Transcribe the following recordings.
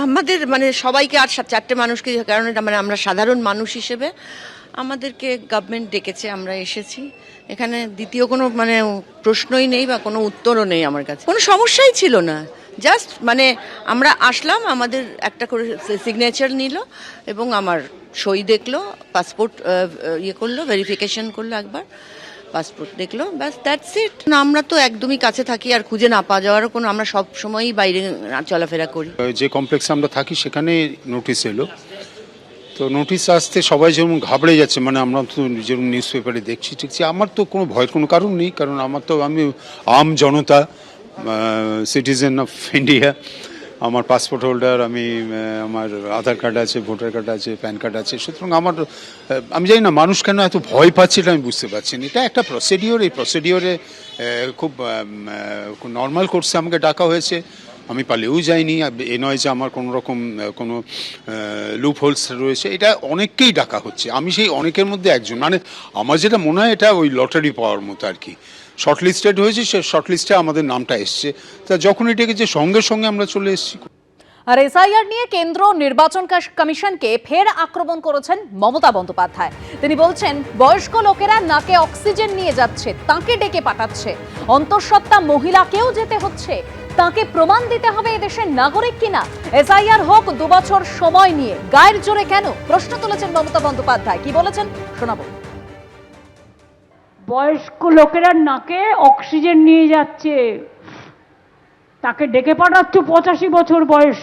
আমাদের মানে সবাইকে আর চারটে মানুষকে, কারণ এটা মানে আমরা সাধারণ মানুষ হিসেবে আমাদেরকে গভর্নমেন্ট ডেকেছে, আমরা এসেছি। এখানে দ্বিতীয় কোনো মানে প্রশ্নই নেই বা কোনো উত্তরও নেই আমার কাছে, কোনো সমস্যাই ছিল না। জাস্ট মানে আমরা আসলাম, আমাদের একটা করে সিগনেচার নিল এবং আমার সই দেখলো, পাসপোর্ট ইয়ে করলো, ভেরিফিকেশন করলো একবার, পাসপোর্ট দেখলো, ব্যাস দ্যাটস ইট। আমরা তো একদমই কাছে থাকি, আর খুঁজে না পাওয়া যাওয়ারও কোনো, আমরা সব সময়ই বাইরে চলাফেরা করি। যে কমপ্লেক্সে আমরা থাকি সেখানে নোটিশ এলো, তো নোটিশ আসতে সবাই যেমন ঘাবড়ে যাচ্ছে, মানে আমরা তো যেরকম নিউজ পেপারে দেখছি ঠিকছি। আমার তো কোনো ভয়ের কোনো কারণ নেই, কারণ আমি আম জনতা, সিটিজেন অফ ইন্ডিয়া। আমার পাসপোর্ট হোল্ডার, আমার আধার কার্ড আছে, ভোটার কার্ড আছে, প্যান কার্ড আছে। সুতরাং আমি জানি না মানুষ কেন এত ভয় পাচ্ছে, এটা আমি বুঝতে পারছি না। এটা একটা প্রসিডিওর, এই প্রসিডিওরে খুব নর্মাল কোর্সে আমাকে ডাকা হয়েছে। আমি পালিয়েও যাইনি, এ নয় যে আমার কোনো রকম কোনো লুপ হোলস রয়েছে। এটা অনেককেই ডাকা হচ্ছে, আমি সেই অনেকের মধ্যে একজন। মানে আমার যেটা মনে হয় এটা ওই লটারি পাওয়ার মতো আর কি। শর্ট লিস্টেড হয়েছে, সে শর্ট লিস্টে আমাদের নামটা এসছে, তা যখন এটাকে যে সঙ্গে সঙ্গে আমরা চলে এসেছি। আর এসআইআর নিয়ে কেন্দ্র নির্বাচন কমিশনকে ফের আক্রমণ করেছেন মমতা বন্দ্যোপাধ্যায়। তিনি বলছেন, বয়স্ক লোকেরা নাকে অক্সিজেন নিয়ে যাচ্ছে, তাকে ডেকে পাঠাচ্ছে। অন্তঃসত্ত্বা মহিলাকেও যেতে হচ্ছে, তাকে প্রমাণ দিতে হবে এদেশের নাগরিক কিনা। এসআইআর হোক 2 বছর সময় নিয়ে, গায়ের জোরে কেন? প্রশ্ন তুলেছেন মমতা বন্দ্যোপাধ্যায়। কি বলেছেন শোনাবো। বয়স্ক লোকেরা নাকে অক্সিজেন নিয়ে যাচ্ছে, তাকে ডেকে পাঠাচ্ছ। 85 বছর বয়স,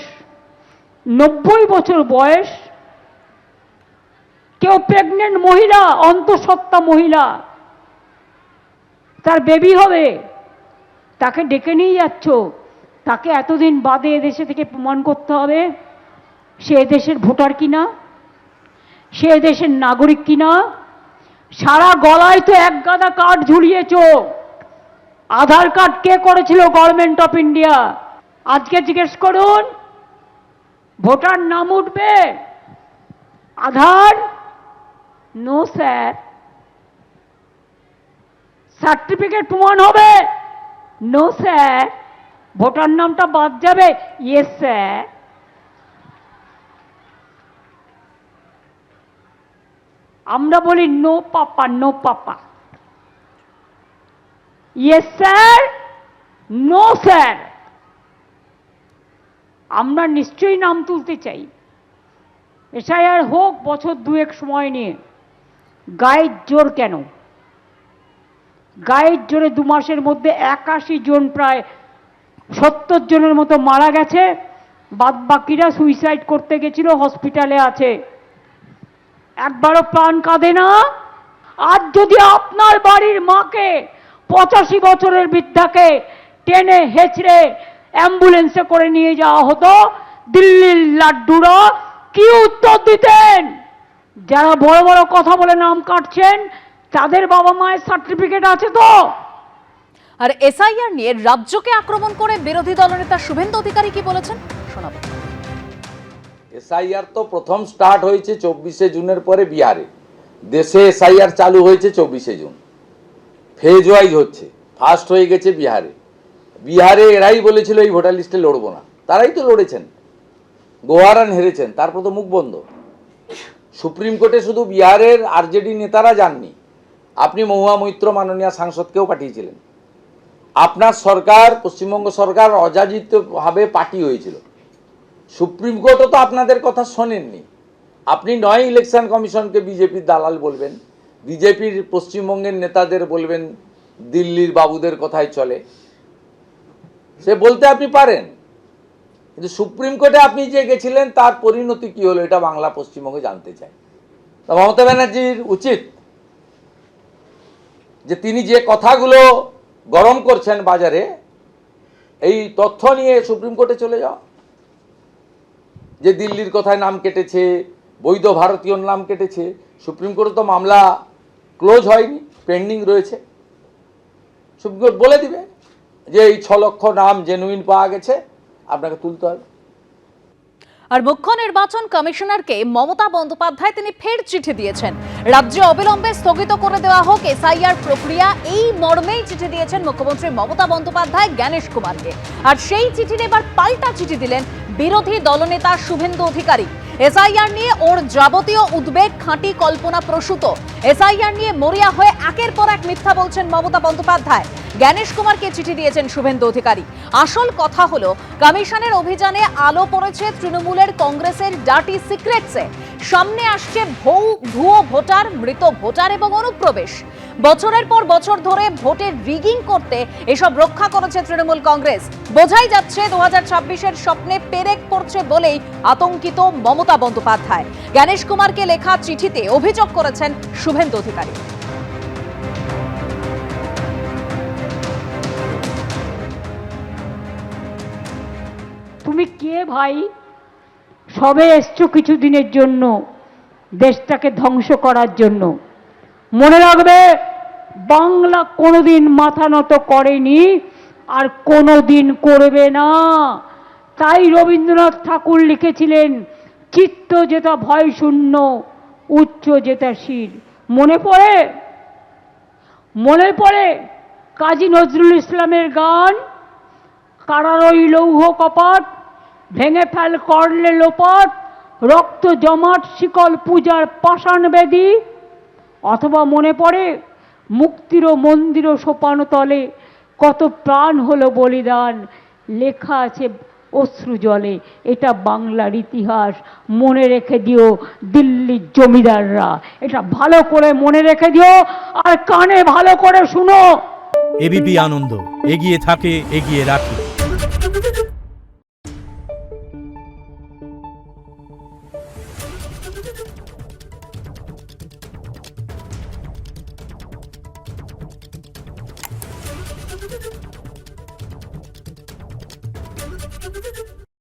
90 বছর বয়স, কেউ প্রেগনেন্ট মহিলা, অন্তঃসত্ত্বা মহিলা, তার বেবি হবে, তাকে ডেকে নিয়ে যাচ্ছ। তাকে এতদিন বাদে এদেশে থেকে প্রমাণ করতে হবে সে এদেশের ভোটার কিনা, সে এদেশের নাগরিক কিনা। সারা গলায় তো এক গাদা কার্ড ঝুলিয়েছ। আধার কার্ড কে করেছিল? Government of India. আজকে জিজ্ঞেস করুন, ভোটার নাম উঠবে, আধার? No sir. সার্টিফিকেট প্রমাণ হবে? No sir. ভোটার নামটা বাদ যাবে? Yes sir. আমরা বলি no papa, no papa. Yes sir, no sir. আমরা নিশ্চয়ই নাম তুলতে চাই। এসআইআর হোক বছর 2 সময় নিয়ে। গায়ের জোর কেন? গায়ের জোরে 2 মাসের মধ্যে 81 জন, প্রায় 70 জনের মতো মারা গেছে। বাদ বাকিরা সুইসাইড করতে গেছিল, হসপিটালে আছে। একবারও প্রাণ কাঁদে না? আজ যদি আপনার বাড়ির মাকে, 85 বছরের বৃদ্ধাকে টেনে হেঁচড়ে অ্যাম্বুলেন্সে করে নিয়ে যাওয়া হতো, দিল্লির লাড্ডুরা কি উত্তর দিতেন? যারা বড় বড় কথা বলে নাম কাটছেন, তাদের বাবা মায়ের সার্টিফিকেট আছে তো? আর এসআইআর নিয়ে রাজ্যকে আক্রমণ করে বিরোধী দলনেতা শুভেন্দু অধিকারী কি বলেছেন শোনাবো। এসআইআর তো প্রথম স্টার্ট হয়েছে 24শে জুনের পরে বিহারে। দেশে এসআইআর চালু হয়েছে 24শে জুন, ফেজ ওয়াইজ হচ্ছে। ফার্স্ট হয়ে গেছে বিহারে। বিহারে এরাই বলেছিল এই ভোটার লিস্টে লড়বো না, তারাই তো লড়েছেন, গোহারান হেরেছেন, তারপর তো মুখ বন্ধ। সুপ্রিম কোর্টে শুধু বিহারের আরজেডি নেতারা যাননি, আপনি মহুয়া মৈত্র মাননীয় সাংসদকেও পাঠিয়েছিলেন। আপনার সরকার, পশ্চিমবঙ্গ সরকার অযাচিতভাবে পার্টি হয়েছিল। সুপ্রিম কোর্টও তো আপনাদের কথা শোনেননি। আপনি নয় ইলেকশন কমিশনকে বিজেপির দালাল বলবেন, বিজেপির পশ্চিমবঙ্গের নেতাদের বলবেন দিল্লির বাবুদের কথাই চলে, সে বলতে আপনি পারেন। কিন্তু সুপ্রিম কোর্টে আপনি যে গেছিলেন তার পরিণতি কি হলো, এটা বাংলা পশ্চিমবঙ্গে জানতে চাই। মমতা ব্যানার্জির উচিত যে তিনি যে কথাগুলো গরম করছেন বাজারে, এই তথ্য নিয়ে সুপ্রিম কোর্টে চলে যাও। যে দিল্লির কথায় নাম কেটেছে, বৈধ ভারতীয় নাম কেটেছে, সুপ্রিম কোর্টে তো মামলা ক্লোজ হয়নি, পেন্ডিং রয়েছে। সুপ্রিম কোর্ট বলে দিবে যে এই 6 লক্ষ নাম জেনুইন পাওয়া গেছে, আপনাকে তুলতে হবে। আর মুখ্য নির্বাচন কমিশনারকে মমতা বন্দ্যোপাধ্যায় তিনি ফের চিঠি দিয়েছেন। রাজ্যে অবিলম্বে স্থগিত করে দেওয়া হোক এসআইআর প্রক্রিয়া, এই মর্মেই চিঠি দিয়েছেন মুখ্যমন্ত্রী মমতা বন্দ্যোপাধ্যায় জ্ঞানেশ কুমারকে। আর সেই চিঠির এবার পাল্টা চিঠি দিলেন বিরোধী দলনেতা শুভেন্দু অধিকারী। এসআইআর নিয়ে ওর যাবতীয় উদ্বেগ খাঁটি কল্পনা প্রসূত। এসআইআর নিয়ে মরিয়া হয়ে একের পর এক মিথ্যা বলছেন মমতা বন্দ্যোপাধ্যায়। জ্ঞানেশ কুমারকে চিঠি দিয়েছেন শুভেন্দু অধিকারী। আসল কথা হলো, কমিশনের অভিযানে আলো পড়েছে তৃণমূলের, কংগ্রেসের ডার্টি সিক্রেটসে। সামনে আসছে ভুয়ো ভোটার, মৃত ভোটার এবং অনুপ্রবেশ। বছরের পর বছর ধরে ভোটের রিগিং করতে এসব রক্ষা করেছে তৃণমূল কংগ্রেস। বোঝাই যাচ্ছে 2026-এর স্বপ্নে পেরেক পড়ছে বলেই আতঙ্কিত মমতা বন্দ্যোপাধ্যায়। জ্ঞানেশ কুমারকে লেখা চিঠিতে অভিযোগ করেছেন শুভেন্দু অধিকারী। তুমি কে ভাই? সবে এসছো কিছু দিনের জন্য, দেশটাকে ধ্বংস করার জন্য। মনে রাখবে, বাংলা কোনোদিন মাথা নত করেনি আর কোনোদিন করবে না। তাই রবীন্দ্রনাথ ঠাকুর লিখেছিলেন, চিত্ত যেটা ভয় শূন্য, উচ্চ যেটা শির। মনে পড়ে? মনে পড়ে কাজী নজরুল ইসলামের গান, কারারই লৌহ কপাট, ভেঙে ফেল করলে লোপাট, রক্ত জমাট শিকল পূজার পাষাণ বেদী। অথবা মনে পড়ে, মুক্তির মন্দির সোপান তলে কত প্রাণ হলো বলিদান, লেখা আছে অশ্রু জলে। এটা বাংলার ইতিহাস, মনে রেখে দিও দিল্লির জমিদাররা। এটা ভালো করে মনে রেখে দিও আর কানে ভালো করে শুনো। এবিপি আনন্দ, এগিয়ে থাকে, এগিয়ে রাখে।